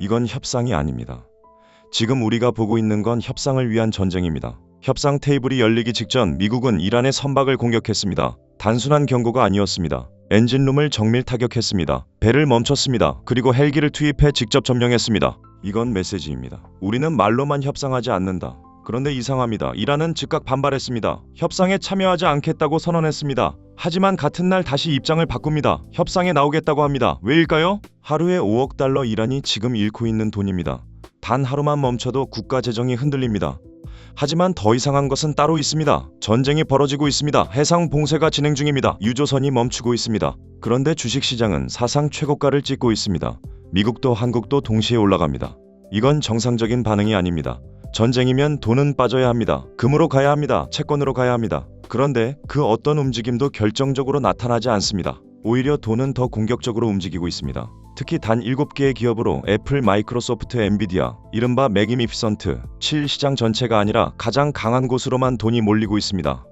이건 협상이 아닙니다. 지금 우리가 보고 있는 건 협상을 위한 전쟁입니다. 협상 테이블이 열리기 직전 미국은 이란의 선박을 공격했습니다. 단순한 경고가 아니었습니다. 엔진룸을 정밀 타격했습니다. 배를 멈췄습니다. 그리고 헬기를 투입해 직접 점령했습니다. 이건 메시지입니다. 우리는 말로만 협상하지 않는다. 그런데 이상합니다. 이란은 즉각 반발했습니다. 협상에 참여하지 않겠다고 선언했습니다. 하지만 같은 날 다시 입장을 바꿉니다. 협상에 나오겠다고 합니다. 왜일까요? 하루에 5억 달러 이란이 지금 잃고 있는 돈입니다. 단 하루만 멈춰도 국가 재정이 흔들립니다. 하지만 더 이상한 것은 따로 있습니다. 전쟁이 벌어지고 있습니다. 해상 봉쇄가 진행 중입니다. 유조선이 멈추고 있습니다. 그런데 주식시장은 사상 최고가를 찍고 있습니다. 미국도 한국도 동시에 올라갑니다. 이건 정상적인 반응이 아닙니다. 전쟁이면 돈은 빠져야 합니다. 금으로 가야 합니다. 채권으로 가야 합니다. 그런데 그 어떤 움직임도 결정적으로 나타나지 않습니다. 오히려 돈은 더 공격적으로 움직이고 있습니다. 특히 단 7개의 기업으로 애플, 마이크로소프트, 엔비디아, 이른바 매기니피선트 7 시장 전체가 아니라 가장 강한 곳으로만 돈이 몰리고 있습니다.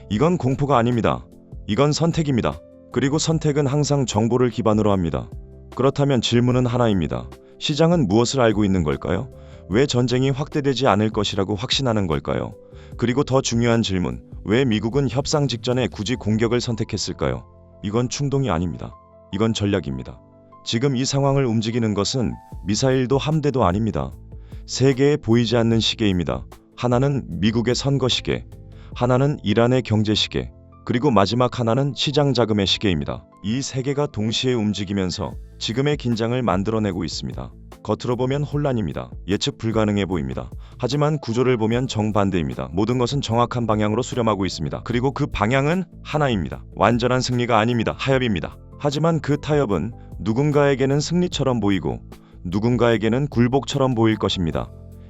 이건 공포가 아닙니다. 이건 선택입니다. 그리고 선택은 항상 정보를 기반으로 합니다. 그렇다면 질문은 하나입니다. 시장은 무엇을 알고 있는 걸까요? 왜 전쟁이 확대되지 않을 것이라고 확신하는 걸까요? 그리고 더 중요한 질문, 왜 미국은 협상 직전에 굳이 공격을 선택했을까요? 이건 충동이 아닙니다. 이건 전략입니다. 지금 이 상황을 움직이는 것은 미사일도 함대도 아닙니다. 세 개의 보이지 않는 시계입니다. 하나는 미국의 선거 시계, 하나는 이란의 경제 시계, 그리고 마지막 하나는 시장 자금의 시계입니다. 이 세 개가 동시에 움직이면서 지금의 긴장을 만들어내고 있습니다. 겉으로 보면 혼란입니다. 예측 불가능해 보입니다. 하지만 구조를 보면 정반대입니다. 모든 것은 정확한 방향으로 수렴하고 있습니다. 그리고 그 방향은 하나입니다. 완전한 승리가 아닙니다. 타협입니다. 하지만 그 타협은 누군가에게는 승리처럼 보이고 누군가에게는 굴복처럼 보일 것입니다.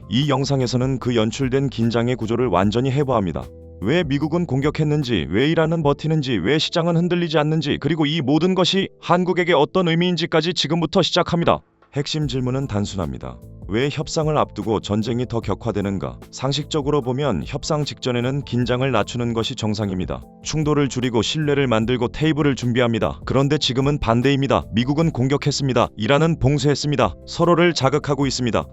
이 영상에서는 그 연출된 긴장의 구조를 완전히 해부합니다. 왜 미국은 공격했는지, 왜 이란은 버티는지, 왜 시장은 흔들리지 않는지, 그리고 이 모든 것이 한국에게 어떤 의미인지까지 지금부터 시작합니다. 핵심 질문은 단순합니다. 왜 협상을 앞두고 전쟁이 더 격화되는가? 상식적으로 보면 협상 직전에는 긴장을 낮추는 것이 정상입니다. 충돌을 줄이고 신뢰를 만들고 테이블을 준비합니다. 그런데 지금은 반대입니다. 미국은 공격했습니다. 이란은 봉쇄했습니다. 서로를 자극하고 있습니다.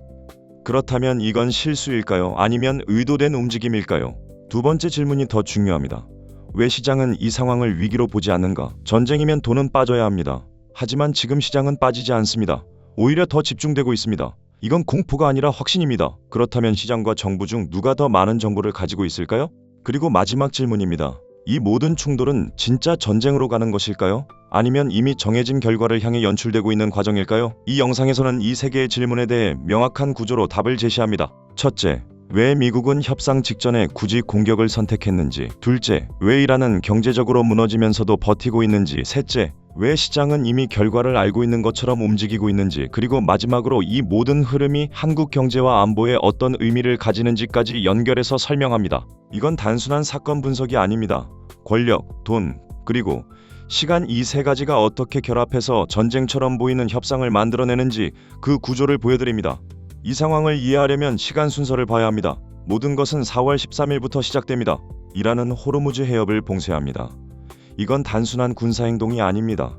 그렇다면 이건 실수일까요? 아니면 의도된 움직임일까요? 두 번째 질문이 더 중요합니다. 왜 시장은 이 상황을 위기로 보지 않는가? 전쟁이면 돈은 빠져야 합니다. 하지만 지금 시장은 빠지지 않습니다. 오히려 더 집중되고 있습니다. 이건 공포가 아니라 확신입니다. 그렇다면 시장과 정부 중 누가 더 많은 정보를 가지고 있을까요? 그리고 마지막 질문입니다. 이 모든 충돌은 진짜 전쟁으로 가는 것일까요? 아니면 이미 정해진 결과를 향해 연출되고 있는 과정일까요? 이 영상에서는 이 세 개의 질문에 대해 명확한 구조로 답을 제시합니다. 첫째, 왜 미국은 협상 직전에 굳이 공격을 선택했는지. 둘째, 왜 이란은 경제적으로 무너지면서도 버티고 있는지. 셋째, 왜 시장은 이미 결과를 알고 있는 것처럼 움직이고 있는지. 그리고 마지막으로 이 모든 흐름이 한국 경제와 안보에 어떤 의미를 가지는지까지 연결해서 설명합니다. 이건 단순한 사건 분석이 아닙니다. 권력, 돈, 그리고 시간, 이 세 가지가 어떻게 결합해서 전쟁처럼 보이는 협상을 만들어내는지 그 구조를 보여드립니다. 이 상황을 이해하려면 시간 순서를 봐야 합니다. 모든 것은 4월 13일부터 시작됩니다. 이란은 호르무즈 해협을 봉쇄합니다. 이건 단순한 군사행동이 아닙니다.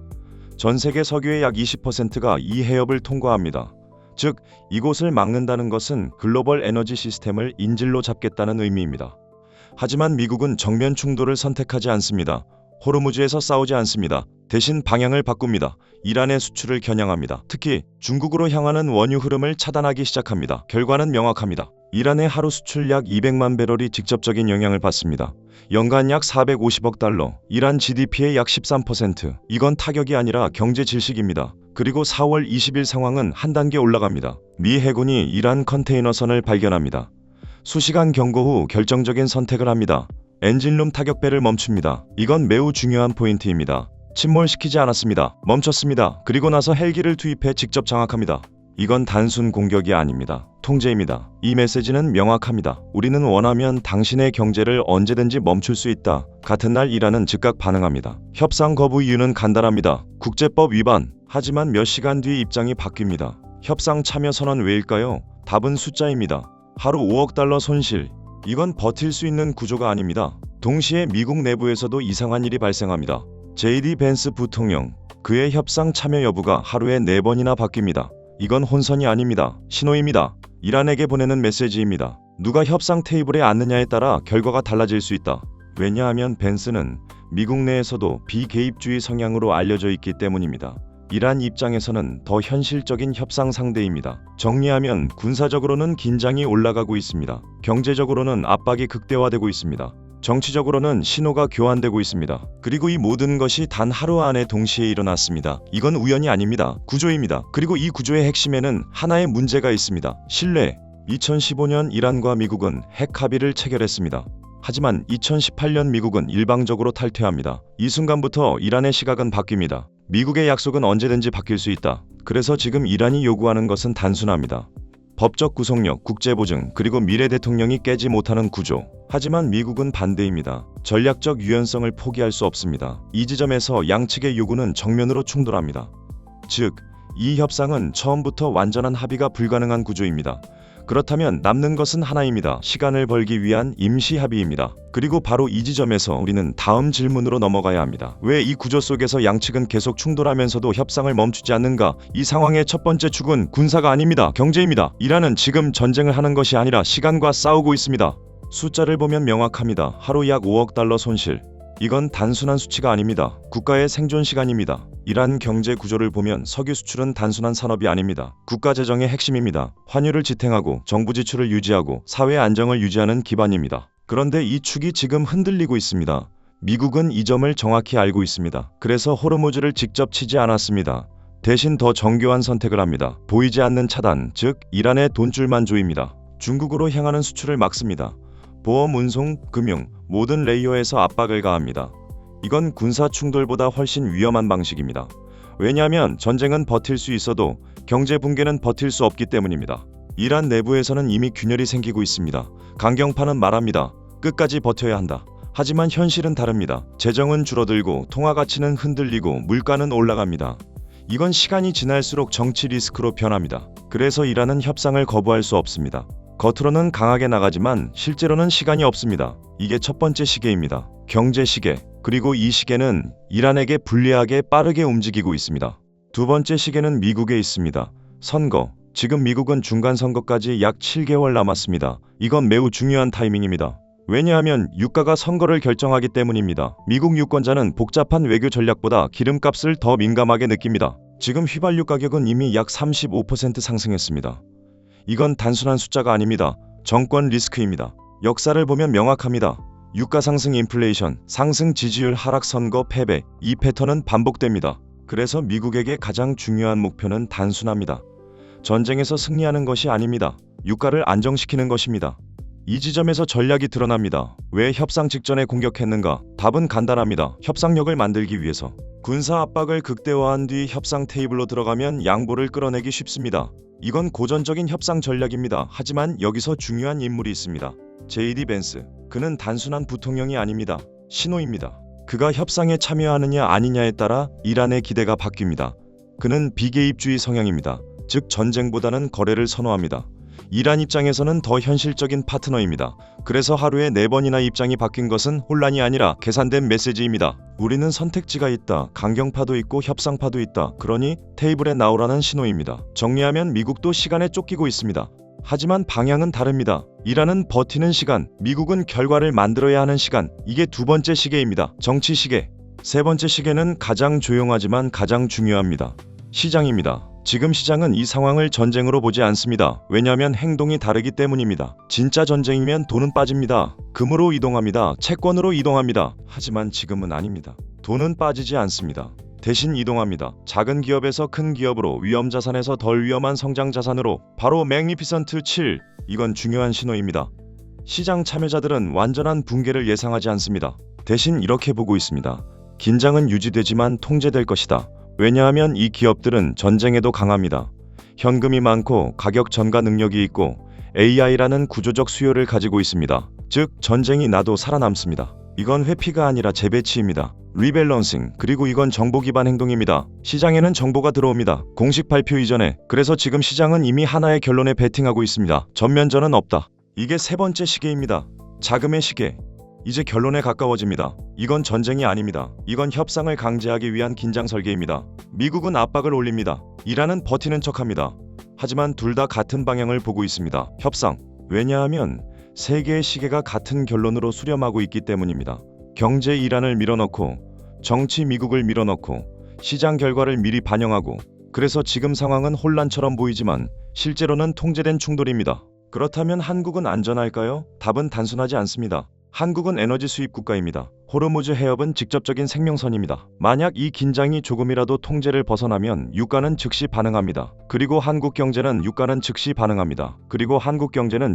전 세계 석유의 약 20%가 이 해협을 통과합니다. 즉, 이곳을 막는다는 것은 글로벌 에너지 시스템을 인질로 잡겠다는 의미입니다. 하지만 미국은 정면 충돌을 선택하지 않습니다. 호르무즈에서 싸우지 않습니다. 대신 방향을 바꿉니다. 이란의 수출을 겨냥합니다. 특히 중국으로 향하는 원유 흐름을 차단하기 시작합니다. 결과는 명확합니다. 이란의 하루 수출 약 200만 배럴이 직접적인 영향을 받습니다. 연간 약 450억 달러, 이란 GDP의 약 13%. 이건 타격이 아니라 경제 질식입니다. 그리고 4월 20일 상황은 한 단계 올라갑니다. 미 해군이 이란 컨테이너선을 발견합니다. 수시간 경고 후 결정적인 선택을 합니다. 엔진룸 타격배를 멈춥니다. 이건 매우 중요한 포인트입니다. 침몰시키지 않았습니다. 멈췄습니다. 그리고 나서 헬기를 투입해 직접 장악합니다. 이건 단순 공격이 아닙니다. 통제입니다. 이 메시지는 명확합니다. 우리는 원하면 당신의 경제를 언제든지 멈출 수 있다. 같은 날 이란은 즉각 반응합니다. 협상 거부 이유는 간단합니다. 국제법 위반. 하지만 몇 시간 뒤 입장이 바뀝니다. 협상 참여 선언 왜일까요? 답은 숫자입니다. 하루 5억 달러 손실. 이건 버틸 수 있는 구조가 아닙니다. 동시에 미국 내부에서도 이상한 일이 발생합니다. JD 벤스 부통령, 그의 협상 참여 여부가 하루에 4번이나 바뀝니다. 이건 혼선이 아닙니다. 신호입니다. 이란에게 보내는 메시지입니다. 누가 협상 테이블에 앉느냐에 따라 결과가 달라질 수 있다. 왜냐하면 벤스는 미국 내에서도 비개입주의 성향으로 알려져 있기 때문입니다. 이란 입장에서는 더 현실적인 협상 상대입니다. 정리하면 군사적으로는 긴장이 올라가고 있습니다. 경제적으로는 압박이 극대화되고 있습니다. 정치적으로는 신호가 교환되고 있습니다. 그리고 이 모든 것이 단 하루 안에 동시에 일어났습니다. 이건 우연이 아닙니다. 구조입니다. 그리고 이 구조의 핵심에는 하나의 문제가 있습니다. 신뢰. 2015년 이란과 미국은 핵 합의를 체결했습니다. 하지만 2018년 미국은 일방적으로 탈퇴합니다. 이 순간부터 이란의 시각은 바뀝니다. 미국의 약속은 언제든지 바뀔 수 있다. 그래서 지금 이란이 요구하는 것은 단순합니다. 법적 구속력, 국제보증, 그리고 미래 대통령이 깨지 못하는 구조. 하지만 미국은 반대입니다. 전략적 유연성을 포기할 수 없습니다. 이 지점에서 양측의 요구는 정면으로 충돌합니다. 즉, 이 협상은 처음부터 완전한 합의가 불가능한 구조입니다. 그렇다면 남는 것은 하나입니다. 시간을 벌기 위한 임시 합의입니다. 그리고 바로 이 지점에서 우리는 다음 질문으로 넘어가야 합니다. 왜 이 구조 속에서 양측은 계속 충돌하면서도 협상을 멈추지 않는가? 이 상황의 첫 번째 축은 군사가 아닙니다. 경제입니다. 이란은 지금 전쟁을 하는 것이 아니라 시간과 싸우고 있습니다. 숫자를 보면 명확합니다. 하루 약 5억 달러 손실. 이건 단순한 수치가 아닙니다. 국가의 생존 시간입니다. 이란 경제 구조를 보면 석유 수출은 단순한 산업이 아닙니다. 국가 재정의 핵심입니다. 환율을 지탱하고 정부 지출을 유지하고 사회 안정을 유지하는 기반입니다. 그런데 이 축이 지금 흔들리고 있습니다. 미국은 이 점을 정확히 알고 있습니다. 그래서 호르무즈를 직접 치지 않았습니다. 대신 더 정교한 선택을 합니다. 보이지 않는 차단, 즉 이란의 돈줄만 조입니다. 중국으로 향하는 수출을 막습니다. 보험, 운송, 금융, 모든 레이어에서 압박을 가합니다. 이건 군사 충돌보다 훨씬 위험한 방식입니다. 왜냐하면 전쟁은 버틸 수 있어도 경제 붕괴는 버틸 수 없기 때문입니다. 이란 내부에서는 이미 균열이 생기고 있습니다. 강경파는 말합니다. 끝까지 버텨야 한다. 하지만 현실은 다릅니다. 재정은 줄어들고 통화 가치는 흔들리고 물가는 올라갑니다. 이건 시간이 지날수록 정치 리스크로 변합니다. 그래서 이란은 협상을 거부할 수 없습니다. 겉으로는 강하게 나가지만 실제로는 시간이 없습니다. 이게 첫 번째 시계입니다. 경제 시계. 그리고 이 시계는 이란에게 불리하게 빠르게 움직이고 있습니다. 두 번째 시계는 미국에 있습니다. 선거. 지금 미국은 중간 선거까지 약 7개월 남았습니다. 이건 매우 중요한 타이밍입니다. 왜냐하면 유가가 선거를 결정하기 때문입니다. 미국 유권자는 복잡한 외교 전략보다 기름값을 더 민감하게 느낍니다. 지금 휘발유 가격은 이미 약 35% 상승했습니다. 이건 단순한 숫자가 아닙니다. 정권 리스크입니다. 역사를 보면 명확합니다. 유가 상승, 인플레이션, 상승, 지지율 하락, 선거, 패배. 이 패턴은 반복됩니다. 그래서 미국에게 가장 중요한 목표는 단순합니다. 전쟁에서 승리하는 것이 아닙니다. 유가를 안정시키는 것입니다. 이 지점에서 전략이 드러납니다. 왜 협상 직전에 공격했는가? 답은 간단합니다. 협상력을 만들기 위해서. 군사 압박을 극대화한 뒤 협상 테이블로 들어가면 양보를 끌어내기 쉽습니다. 이건 고전적인 협상 전략입니다. 하지만 여기서 중요한 인물이 있습니다. JD 벤스. 그는 단순한 부통령이 아닙니다. 신호입니다. 그가 협상에 참여하느냐 아니냐에 따라 이란의 기대가 바뀝니다. 그는 비개입주의 성향입니다. 즉 전쟁보다는 거래를 선호합니다. 이란 입장에서는 더 현실적인 파트너입니다. 그래서 하루에 4번이나 입장이 바뀐 것은 혼란이 아니라 계산된 메시지입니다. 우리는 선택지가 있다. 강경파도 있고 협상파도 있다. 그러니 테이블에 나오라는 신호입니다. 정리하면 미국도 시간에 쫓기고 있습니다. 하지만 방향은 다릅니다. 이란은 버티는 시간, 미국은 결과를 만들어야 하는 시간. 이게 두 번째 시계입니다. 정치 시계. 세 번째 시계는 가장 조용하지만 가장 중요합니다. 시장입니다. 지금 시장은 이 상황을 전쟁으로 보지 않습니다. 왜냐하면 행동이 다르기 때문입니다. 진짜 전쟁이면 돈은 빠집니다. 금으로 이동합니다. 채권으로 이동합니다. 하지만 지금은 아닙니다. 돈은 빠지지 않습니다. 대신 이동합니다. 작은 기업에서 큰 기업으로, 위험 자산에서 덜 위험한 성장 자산으로. 바로 맥니피선트 7. 이건 중요한 신호입니다. 시장 참여자들은 완전한 붕괴를 예상하지 않습니다. 대신 이렇게 보고 있습니다. 긴장은 유지되지만 통제될 것이다. 왜냐하면 이 기업들은 전쟁에도 강합니다. 현금이 많고 가격 전가 능력이 있고 AI라는 구조적 수요를 가지고 있습니다. 즉 전쟁이 나도 살아남습니다. 이건 회피가 아니라 재배치입니다. 리밸런싱. 그리고 이건 정보 기반 행동입니다. 시장에는 정보가 들어옵니다. 공식 발표 이전에. 그래서 지금 시장은 이미 하나의 결론에 베팅하고 있습니다. 전면전은 없다. 이게 세 번째 시계입니다. 자금의 시계. 이제 결론에 가까워집니다. 이건 전쟁이 아닙니다. 이건 협상을 강제하기 위한 긴장 설계입니다. 미국은 압박을 올립니다. 이란은 버티는 척합니다. 하지만 둘 다 같은 방향을 보고 있습니다. 협상. 왜냐하면 세계의 시계가 같은 결론으로 수렴하고 있기 때문입니다. 경제 이란을 밀어넣고 정치 미국을 밀어넣고 시장 결과를 미리 반영하고, 그래서 지금 상황은 혼란처럼 보이지만 실제로는 통제된 충돌입니다. 그렇다면 한국은 안전할까요? 답은 단순하지 않습니다. 한국은 에너지 수입 국가입니다. 호르무즈 해협은 직접적인 생명선입니다. 만약 이 긴장이 조금이라도 통제를 벗어나면 유가는 즉시 반응합니다. 그리고 한국 경제는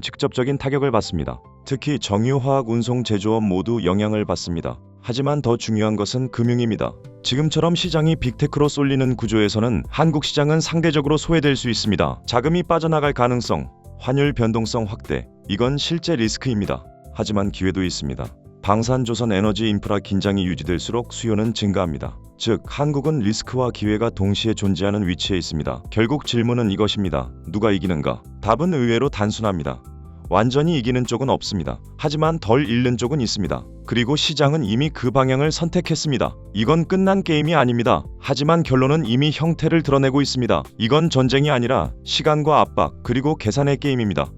직접적인 타격을 받습니다. 특히 정유화학, 운송, 제조업 모두 영향을 받습니다. 하지만 더 중요한 것은 금융입니다. 지금처럼 시장이 빅테크로 쏠리는 구조에서는 한국 시장은 상대적으로 소외될 수 있습니다. 자금이 빠져나갈 가능성, 환율 변동성 확대, 이건 실제 리스크입니다. 하지만 기회도 있습니다. 방산조선 에너지 인프라 긴장이 유지될수록 수요는 증가합니다. 즉, 한국은 리스크와 기회가 동시에 존재하는 위치에 있습니다. 결국 질문은 이것입니다. 누가 이기는가? 답은 의외로 단순합니다. 완전히 이기는 쪽은 없습니다. 하지만 덜 잃는 쪽은 있습니다. 그리고 시장은 이미 그 방향을 선택했습니다. 이건 끝난 게임이 아닙니다. 하지만 결론은 이미 형태를 드러내고 있습니다. 이건 전쟁이 아니라 시간과 압박, 그리고 계산의 게임입니다.